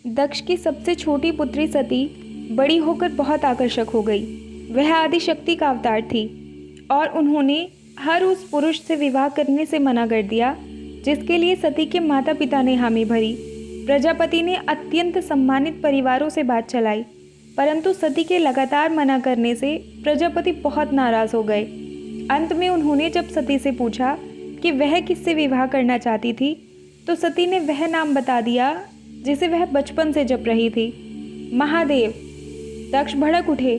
दक्ष की सबसे छोटी पुत्री सती बड़ी होकर बहुत आकर्षक हो गई। वह आदिशक्ति का अवतार थी और उन्होंने हर उस पुरुष से विवाह करने से मना कर दिया जिसके लिए सती के माता पिता ने हामी भरी। प्रजापति ने अत्यंत सम्मानित परिवारों से बात चलाई, परंतु सती के लगातार मना करने से प्रजापति बहुत नाराज हो गए। अंत में उन्होंने जब सती से पूछा कि वह किससे विवाह करना चाहती थी, तो सती ने वह नाम बता दिया जिसे वह बचपन से जप रही थी, महादेव। दक्ष भड़क उठे।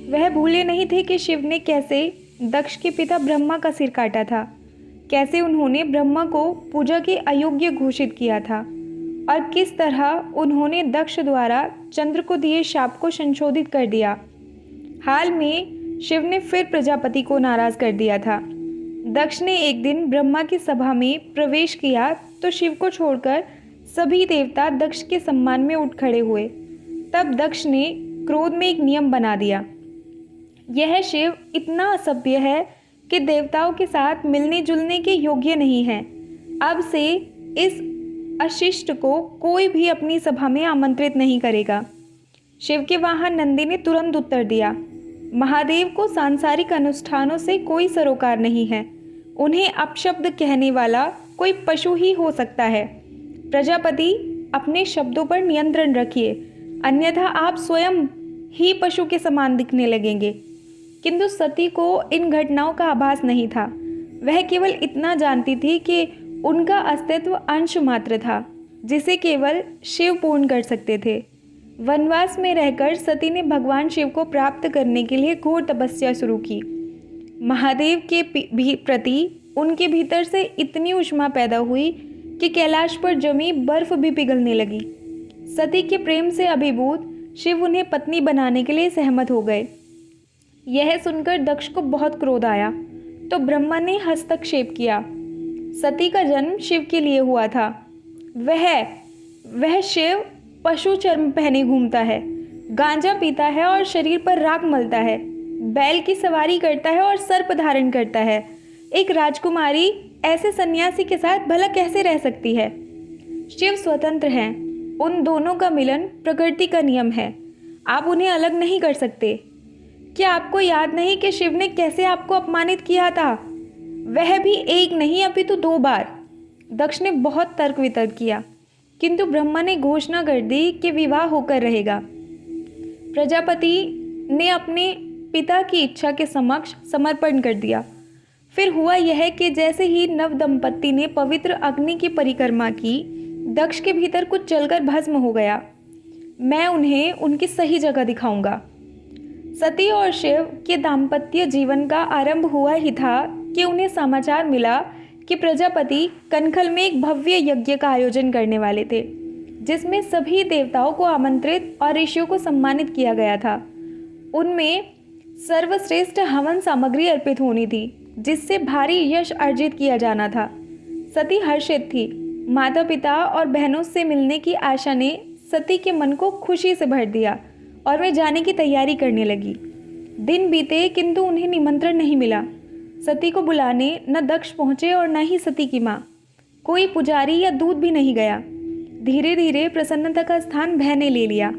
वह भूले नहीं थे कि शिव ने कैसे दक्ष के पिता ब्रह्मा का सिर काटा था, कैसे उन्होंने ब्रह्मा को पूजा के अयोग्य घोषित किया था और किस तरह उन्होंने दक्ष द्वारा चंद्र को दिए शाप को संशोधित कर दिया। हाल में शिव ने फिर प्रजापति को नाराज कर दिया था। दक्ष ने एक दिन ब्रह्मा की सभा में प्रवेश किया तो शिव को छोड़कर सभी देवता दक्ष के सम्मान में उठ खड़े हुए। तब दक्ष ने क्रोध में एक नियम बना दिया, यह शिव इतना असभ्य है कि देवताओं के साथ मिलने जुलने के योग्य नहीं है। अब से इस अशिष्ट को कोई भी अपनी सभा में आमंत्रित नहीं करेगा। शिव के वाहन नंदी ने तुरंत उत्तर दिया, महादेव को सांसारिक अनुष्ठानों से कोई सरोकार नहीं है। उन्हें अपशब्द कहने वाला कोई पशु ही हो सकता है। प्रजापति, अपने शब्दों पर नियंत्रण रखिए, अन्यथा आप स्वयं ही पशु के समान दिखने लगेंगे। किंतु सती को इन घटनाओं का आभास नहीं था। वह केवल इतना जानती थी कि उनका अस्तित्व अंश मात्र था जिसे केवल शिव पूर्ण कर सकते थे। वनवास में रहकर सती ने भगवान शिव को प्राप्त करने के लिए घोर तपस्या शुरू की। महादेव के प्रति उनके भीतर से इतनी ऊष्मा पैदा हुई कि कैलाश पर जमी बर्फ भी पिघलने लगी। सती के प्रेम से अभिभूत शिव उन्हें पत्नी बनाने के लिए सहमत हो गए। यह सुनकर दक्ष को बहुत क्रोध आया तो ब्रह्मा ने हस्तक्षेप किया। सती का जन्म शिव के लिए हुआ था। वह शिव पशु चर्म पहने घूमता है, गांजा पीता है और शरीर पर राख मलता है, बैल की सवारी करता है और सर्प धारण करता है। एक राजकुमारी ऐसे सन्यासी के साथ भला कैसे रह सकती है? शिव स्वतंत्र हैं, उन दोनों का मिलन प्रकृति का नियम है। आप उन्हें अलग नहीं कर सकते। क्या आपको याद नहीं कि शिव ने कैसे आपको अपमानित किया था? वह भी एक नहीं अपितु 2 बार। दक्ष ने बहुत तर्क वितर्क किया, किंतु ब्रह्मा ने घोषणा कर दी कि विवाह होकर रहेगा। प्रजापति ने अपने पिता की इच्छा के समक्ष समर्पण कर दिया। फिर हुआ यह कि जैसे ही नव दंपत्ति ने पवित्र अग्नि की परिक्रमा की, दक्ष के भीतर कुछ जलकर भस्म हो गया। मैं उन्हें उनकी सही जगह दिखाऊंगा। सती और शिव के दाम्पत्य जीवन का आरंभ हुआ ही था कि उन्हें समाचार मिला कि प्रजापति कनखल में एक भव्य यज्ञ का आयोजन करने वाले थे, जिसमें सभी देवताओं को आमंत्रित और ऋषियों को सम्मानित किया गया था। उनमें सर्वश्रेष्ठ हवन सामग्री अर्पित होनी थी, जिससे भारी यश अर्जित किया जाना था। सती हर्षित थी। माता पिता और बहनों से मिलने की आशा ने सती के मन को खुशी से भर दिया और वे जाने की तैयारी करने लगी। दिन बीते किंतु उन्हें निमंत्रण नहीं मिला। सती को बुलाने न दक्ष पहुँचे और न ही सती की माँ। कोई पुजारी या दूत भी नहीं गया। धीरे धीरे प्रसन्नता का स्थान भय ने ले लिया।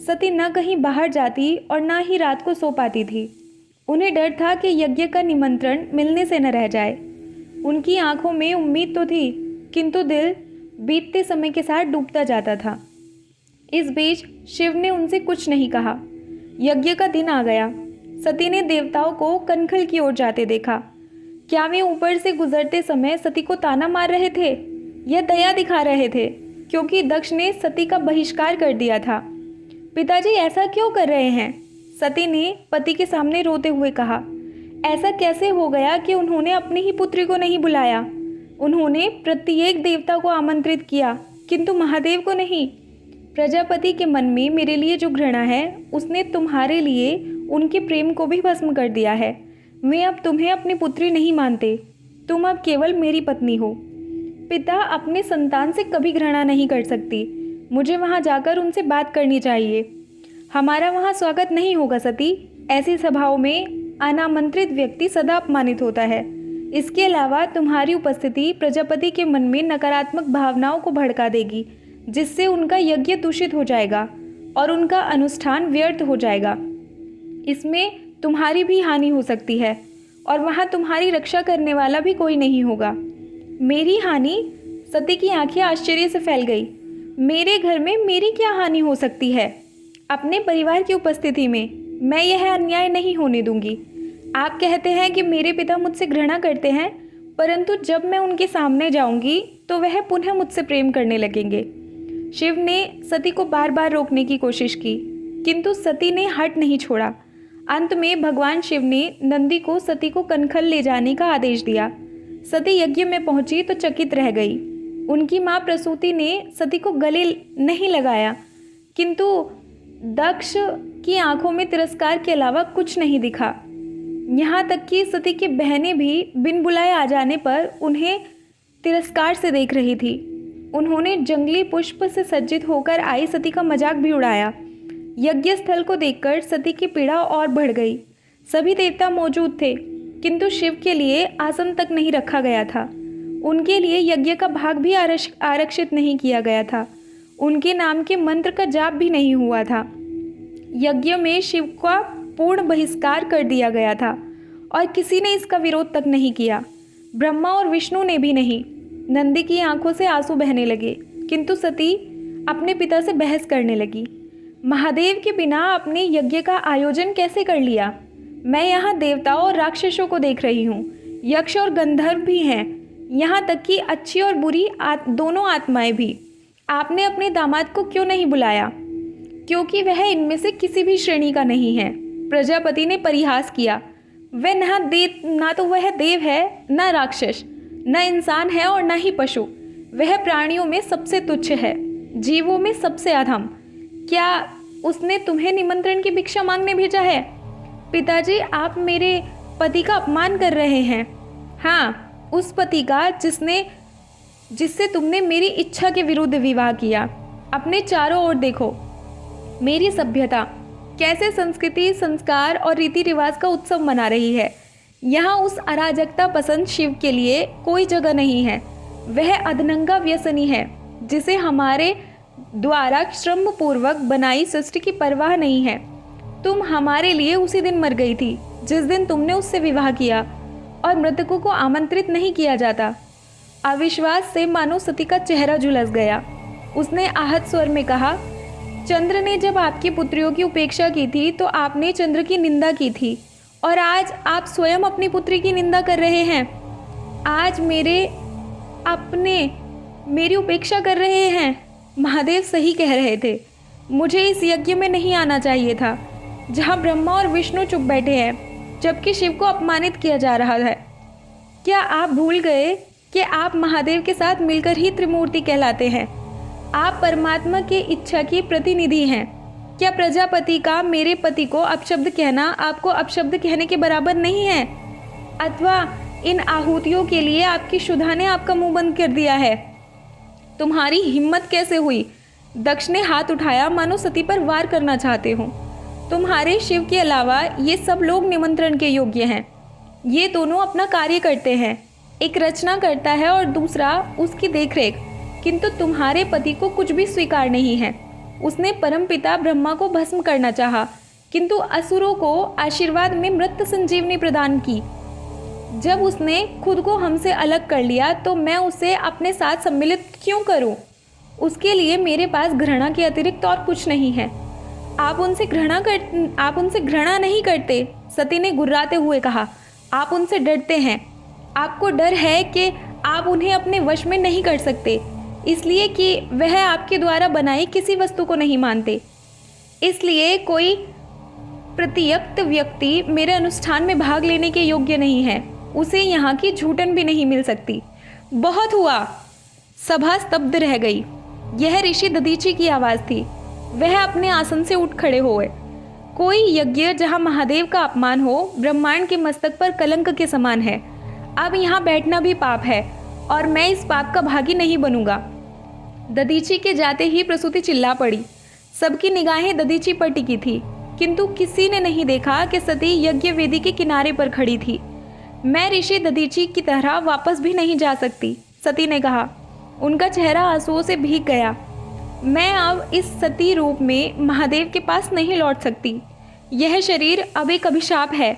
सती न कहीं बाहर जाती और न ही रात को सो पाती थी। उन्हें डर था कि यज्ञ का निमंत्रण मिलने से न रह जाए। उनकी आंखों में उम्मीद तो थी, किंतु दिल बीतते समय के साथ डूबता जाता था। इस बीच शिव ने उनसे कुछ नहीं कहा। यज्ञ का दिन आ गया। सती ने देवताओं को कनखल की ओर जाते देखा। क्या वे ऊपर से गुजरते समय सती को ताना मार रहे थे या दया दिखा रहे थे, क्योंकि दक्ष ने सती का बहिष्कार कर दिया था? पिताजी ऐसा क्यों कर रहे हैं? सती ने पति के सामने रोते हुए कहा। ऐसा कैसे हो गया कि उन्होंने अपनी ही पुत्री को नहीं बुलाया? उन्होंने प्रत्येक देवता को आमंत्रित किया, किंतु महादेव को नहीं। प्रजापति के मन में मेरे लिए जो घृणा है, उसने तुम्हारे लिए उनके प्रेम को भी भस्म कर दिया है। मैं अब तुम्हें अपनी पुत्री नहीं मानते। तुम अब केवल मेरी पत्नी हो। पिता अपने संतान से कभी घृणा नहीं कर सकती। मुझे वहाँ जाकर उनसे बात करनी चाहिए। हमारा वहाँ स्वागत नहीं होगा सती। ऐसी सभाओं में अनामंत्रित व्यक्ति सदा अपमानित होता है। इसके अलावा तुम्हारी उपस्थिति प्रजापति के मन में नकारात्मक भावनाओं को भड़का देगी। जिससे उनका यज्ञ दूषित हो जाएगा और उनका अनुष्ठान व्यर्थ हो जाएगा। इसमें तुम्हारी भी हानि हो सकती है और वहाँ तुम्हारी रक्षा करने वाला भी कोई नहीं होगा। मेरी हानि? सती की आंखें आश्चर्य से फैल गई। मेरे घर में मेरी क्या हानि हो सकती है? अपने परिवार की उपस्थिति में मैं यह अन्याय नहीं होने दूंगी। आप कहते हैं कि मेरे पिता मुझसे घृणा करते हैं, परंतु जब मैं उनके सामने जाऊंगी तो वह पुनः मुझसे प्रेम करने लगेंगे। शिव ने सती को बार बार रोकने की कोशिश की, किंतु सती ने हट नहीं छोड़ा। अंत में भगवान शिव ने नंदी को सती को कनखल ले जाने का आदेश दिया। सती यज्ञ में पहुंची तो चकित रह गई। उनकी माँ प्रसूति ने सती को गले नहीं लगाया, किंतु दक्ष की आंखों में तिरस्कार के अलावा कुछ नहीं दिखा। यहाँ तक कि सती की बहनें भी बिन बुलाए आ जाने पर उन्हें तिरस्कार से देख रही थी। उन्होंने जंगली पुष्प से सज्जित होकर आई सती का मजाक भी उड़ाया। यज्ञ स्थल को देखकर सती की पीड़ा और बढ़ गई। सभी देवता मौजूद थे, किंतु शिव के लिए आसन तक नहीं रखा गया था। उनके लिए यज्ञ का भाग भी आरक्षित नहीं किया गया था। उनके नाम के मंत्र का जाप भी नहीं हुआ था। यज्ञ में शिव का पूर्ण बहिष्कार कर दिया गया था और किसी ने इसका विरोध तक नहीं किया। ब्रह्मा और विष्णु ने भी नहीं। नंदी की आंखों से आंसू बहने लगे, किंतु सती अपने पिता से बहस करने लगी। महादेव के बिना अपने यज्ञ का आयोजन कैसे कर लिया? मैं यहाँ देवताओं और राक्षसों को देख रही हूँ। यक्ष और गंधर्व भी हैं, यहाँ तक कि अच्छी और बुरी दोनों आत्माएं भी। आपने अपने दामाद को क्यों नहीं बुलाया? क्योंकि वह इनमें से किसी भी श्रेणी का नहीं है। प्रजापति ने परिहास किया। वह ना तो वह देव है, न राक्षस, न इंसान है और न ही पशु। वह प्राणियों में सबसे तुच्छ है, जीवों में सबसे अधम। क्या उसने तुम्हें निमंत्रण की भिक्षा मांगने भेजा है? पिताजी, आप मेरे पति का अपमान कर रहे हैं। हाँ, उस पति का जिससे तुमने मेरी इच्छा के विरुद्ध विवाह किया। अपने चारों ओर देखो। मेरी सभ्यता कैसे संस्कृति, संस्कार और रीति रिवाज का उत्सव मना रही है। यहाँ उस अराजकता पसंद शिव के लिए कोई जगह नहीं है। वह अधनंगा व्यसनी है, जिसे हमारे द्वारा श्रम पूर्वक बनाई सृष्टि की परवाह नहीं है। तुम हमारे लिए उसी दिन मर गई थी जिस दिन तुमने उससे विवाह किया, और मृतकों को आमंत्रित नहीं किया जाता। अविश्वास से मानो सती का चेहरा झुलस गया। उसने आहत स्वर में कहा, चंद्र ने जब आपकी पुत्रियों की उपेक्षा की थी तो आपने चंद्र की निंदा की थी, और आज आप स्वयं अपनी पुत्री की निंदा कर रहे हैं। आज मेरी उपेक्षा कर रहे हैं। महादेव सही कह रहे थे। मुझे इस यज्ञ में नहीं आना चाहिए था, जहाँ ब्रह्मा और विष्णु चुप बैठे हैं, जबकि शिव को अपमानित किया जा रहा है। क्या आप भूल गए कि आप महादेव के साथ मिलकर ही त्रिमूर्ति कहलाते हैं? आप परमात्मा की इच्छा की प्रतिनिधि हैं। क्या प्रजापति का मेरे पति को अपशब्द कहना आपको अपशब्द कहने के बराबर नहीं है? अथवा इन आहुतियों के लिए आपकी शुद्धा ने आपका मुंह बंद कर दिया है? तुम्हारी हिम्मत कैसे हुई? दक्ष ने हाथ उठाया, मानो सती पर वार करना चाहते हो। तुम्हारे शिव के अलावा ये सब लोग निमंत्रण के योग्य हैं। ये दोनों अपना कार्य करते हैं, एक रचना करता है और दूसरा उसकी देखरेख, किंतु तुम्हारे पति को कुछ भी स्वीकार नहीं है। उसने परमपिता ब्रह्मा को भस्म करना चाहा, किंतु असुरों को आशीर्वाद में मृत संजीवनी प्रदान की। जब उसने खुद को हमसे अलग कर लिया तो मैं उसे अपने साथ सम्मिलित क्यों करूं? उसके लिए मेरे पास घृणा के अतिरिक्त और कुछ नहीं है। आप उनसे घृणा नहीं करते, सती ने गुर्राते हुए कहा। आप उनसे डरते हैं। आपको डर है कि आप उन्हें अपने वश में नहीं कर सकते, इसलिए कि वह आपके द्वारा बनाई किसी वस्तु को नहीं मानते। इसलिए कोई प्रत्यक्त व्यक्ति मेरे अनुष्ठान में भाग लेने के योग्य नहीं है। उसे यहाँ की झूठन भी नहीं मिल सकती। बहुत हुआ। सभा स्तब्ध रह गई। यह ऋषि दधीची की आवाज़ थी। वह अपने आसन से उठ खड़े हुए। कोई यज्ञ जहाँ महादेव का अपमान हो, ब्रह्मांड के मस्तक पर कलंक के समान है। अब यहाँ बैठना भी पाप है और मैं इस पाप का भागी नहीं बनूंगा। दधीची के जाते ही प्रसूति चिल्ला पड़ी। सबकी निगाहें दधीची पर टिकी थी, किंतु किसी ने नहीं देखा कि सती यज्ञ वेदी के किनारे पर खड़ी थी। मैं ऋषि दधीची की तरह वापस भी नहीं जा सकती, सती ने कहा। उनका चेहरा आंसुओं से भीग गया। मैं अब इस सती रूप में महादेव के पास नहीं लौट सकती। यह शरीर अब एक अभिशाप है,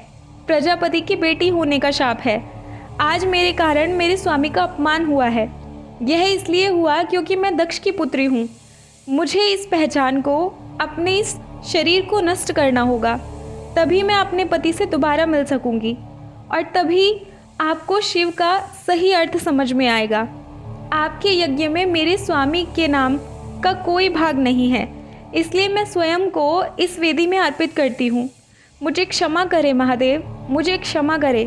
प्रजापति की बेटी होने का शाप है। आज मेरे कारण मेरे स्वामी का अपमान हुआ है। यह इसलिए हुआ क्योंकि मैं दक्ष की पुत्री हूँ। मुझे इस पहचान को, अपने इस शरीर को नष्ट करना होगा, तभी मैं अपने पति से दोबारा मिल सकूंगी और तभी आपको शिव का सही अर्थ समझ में आएगा। आपके यज्ञ में मेरे स्वामी के नाम का कोई भाग नहीं है, इसलिए मैं स्वयं को इस वेदी में अर्पित करती हूँ। मुझे क्षमा करे महादेव, मुझे क्षमा करे।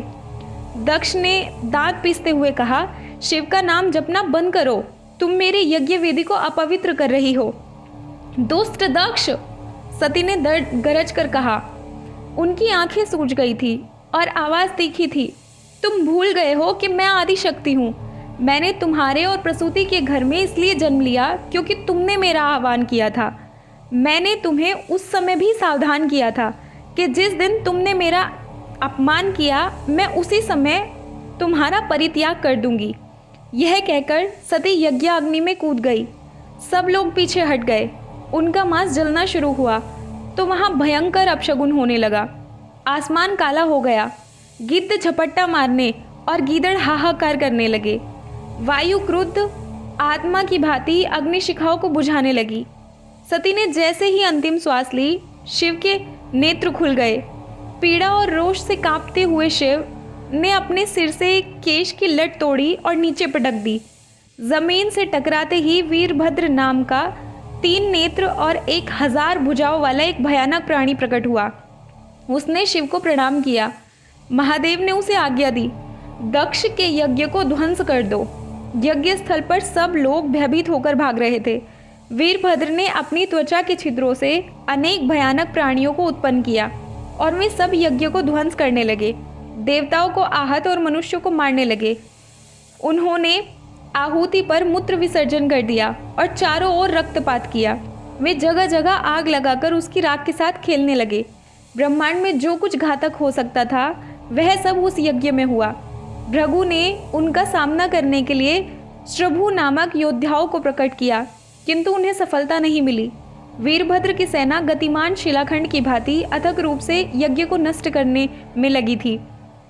दक्ष ने दांत पीसते हुए कहा, शिव का नाम जपना बंद करो, तुम मेरे यज्ञ वेदी को अपवित्र कर रही हो। दुष्ट दक्ष, सती ने दर्द गरज कर कहा। उनकी आंखें सूज गई थी और आवाज़ तीखी थी। तुम भूल गए हो कि मैं आदि शक्ति हूँ। मैंने तुम्हारे और प्रसूति के घर में इसलिए जन्म लिया क्योंकि तुमने मेरा आह्वान किया था। मैंने तुम्हें उस समय भी सावधान किया था कि जिस दिन तुमने मेरा अपमान किया, मैं उसी समय तुम्हारा परित्याग कर दूंगी। यह कहकर सती यज्ञाग्नि में कूद गई। सब लोग पीछे हट गए। उनका मांस जलना शुरू हुआ तो वहाँ भयंकर अपशगुन होने लगा। आसमान काला हो गया। गिद्ध झपट्टा मारने और गीदड़ हाहाकार करने लगे। वायु क्रुद्ध आत्मा की भांति अग्निशिखाओं को बुझाने लगी। सती ने जैसे ही अंतिम श्वास ली, शिव के नेत्र खुल गए। पीड़ा और रोष से कांपते हुए शिव ने अपने सिर से एक केश की लट तोड़ी और नीचे पटक दी। जमीन से टकराते ही वीरभद्र नाम का 3 नेत्र और 1000 भुजाओं वाला एक भयानक प्राणी प्रकट हुआ। उसने शिव को प्रणाम किया। महादेव ने उसे आज्ञा दी, दक्ष के यज्ञ को ध्वंस कर दो। यज्ञ स्थल पर सब लोग भयभीत होकर भाग रहे थे। वीरभद्र ने अपनी त्वचा के छिद्रों से अनेक भयानक प्राणियों को उत्पन्न किया और वे सब यज्ञ को ध्वंस करने लगे। देवताओं को आहत और मनुष्यों को मारने लगे। उन्होंने आहुति पर मूत्र विसर्जन कर दिया और चारों ओर रक्तपात किया। वे जगह जगह आग लगाकर उसकी राख के साथ खेलने लगे। ब्रह्मांड में जो कुछ घातक हो सकता था वह सब उस यज्ञ में हुआ। भृगु ने उनका सामना करने के लिए श्रभु नामक योद्धाओं को प्रकट किया, किंतु उन्हें सफलता नहीं मिली। वीरभद्र की सेना गतिमान शिलाखंड की भांति अथक रूप से यज्ञ को नष्ट करने में लगी थी।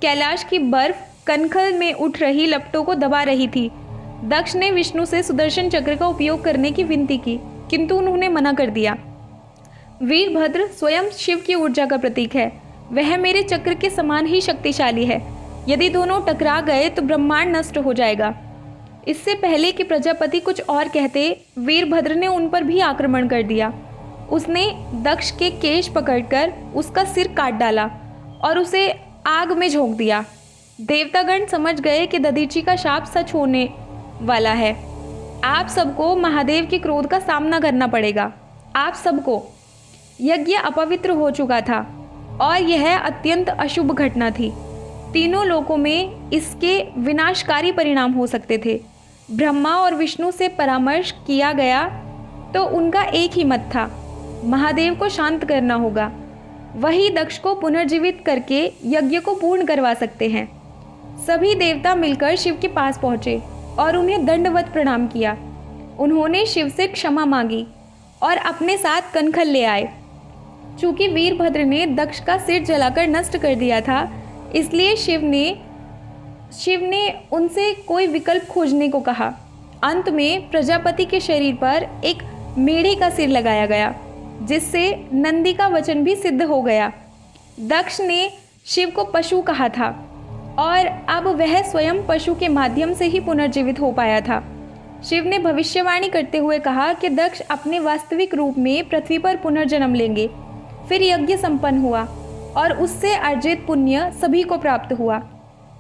कैलाश की बर्फ कनखल में उठ रही लपटों को दबा रही थी। दक्ष ने विष्णु से सुदर्शन चक्र का उपयोग करने की विनती की, किंतु उन्होंने मना कर दिया। वीरभद्र स्वयं शिव की ऊर्जा का प्रतीक है। वह मेरे चक्र के समान ही शक्तिशाली है। यदि दोनों टकरा गए तो ब्रह्मांड नष्ट हो जाएगा। इससे पहले कि प्रजापति कुछ और कहते, वीरभद्र ने उन पर भी आक्रमण कर दिया। उसने दक्ष के केश पकड़कर उसका सिर काट डाला और उसे आग में झोंक दिया। देवतागण समझ गए कि दधीचि का शाप सच होने वाला है। आप सबको महादेव के क्रोध का सामना करना पड़ेगा। आप सबको। यज्ञ अपवित्र हो चुका था और यह अत्यंत अशुभ घटना थी। तीनों लोकों में इसके विनाशकारी परिणाम हो सकते थे। ब्रह्मा और विष्णु से परामर्श किया गया तो उनका एक ही मत था, महादेव को शांत करना होगा। वही दक्ष को पुनर्जीवित करके यज्ञ को पूर्ण करवा सकते हैं। सभी देवता मिलकर शिव के पास पहुँचे और उन्हें दंडवत प्रणाम किया। उन्होंने शिव से क्षमा मांगी और अपने साथ कनखल ले आए। चूँकि वीरभद्र ने दक्ष का सिर जलाकर नष्ट कर दिया था, इसलिए शिव ने उनसे कोई विकल्प खोजने को कहा। अंत में प्रजापति के शरीर पर एक मेढ़े का सिर लगाया गया, जिससे नंदी का वचन भी सिद्ध हो गया। दक्ष ने शिव को पशु कहा था और अब वह स्वयं पशु के माध्यम से ही पुनर्जीवित हो पाया था। शिव ने भविष्यवाणी करते हुए कहा कि दक्ष अपने वास्तविक रूप में पृथ्वी पर पुनर्जन्म लेंगे। फिर यज्ञ संपन्न हुआ और उससे अर्जित पुण्य सभी को प्राप्त हुआ।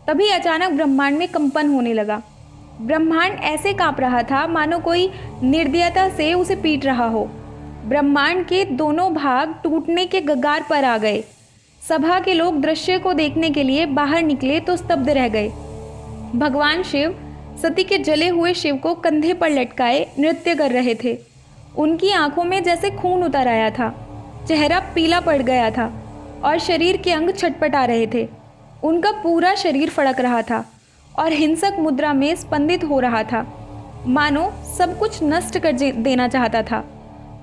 तभी अचानक ब्रह्मांड में कंपन होने लगा। ब्रह्मांड ऐसे कांप रहा था मानो कोई निर्दयता से उसे पीट रहा हो। ब्रह्मांड के दोनों भाग टूटने के कगार पर आ गए। सभा के लोग दृश्य को देखने के लिए बाहर निकले तो स्तब्ध रह गए। भगवान शिव सती के जले हुए शिव को कंधे पर लटकाए नृत्य कर रहे थे। उनकी आंखों में जैसे खून उतर आया था। चेहरा पीला पड़ गया था और शरीर के अंग छटपटा रहे थे। उनका पूरा शरीर फड़क रहा था और हिंसक मुद्रा में स्पंदित हो रहा था। मानो सब कुछ नष्ट कर देना चाहता था।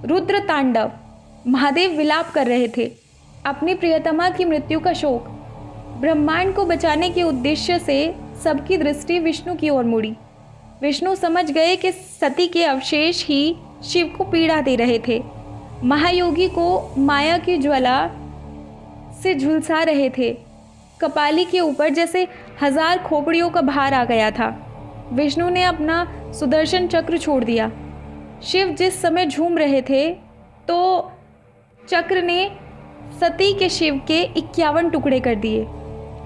रुद्र तांडव। महादेव विलाप कर रहे थे, अपनी प्रियतमा की मृत्यु का शोक। ब्रह्मांड को बचाने के उद्देश्य से सबकी दृष्टि विष्णु की ओर मुड़ी। विष्णु समझ गए कि सती के अवशेष ही शिव को पीड़ा दे रहे थे, महायोगी को माया की ज्वाला से झुलसा रहे थे। कपाली के ऊपर जैसे 1000 खोपड़ियों का भार आ गया था। विष्णु ने अपना सुदर्शन चक्र छोड़ दिया। शिव जिस समय झूम रहे थे तो चक्र ने सती के शिव के 51 टुकड़े कर दिए।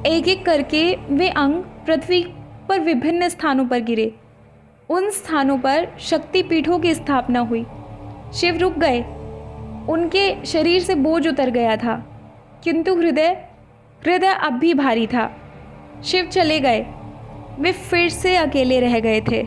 एक एक करके वे अंग पृथ्वी पर विभिन्न स्थानों पर गिरे। उन स्थानों पर शक्तिपीठों की स्थापना हुई। शिव रुक गए, उनके शरीर से बोझ उतर गया था, किंतु हृदय अब भी भारी था। शिव चले गए, वे फिर से अकेले रह गए थे।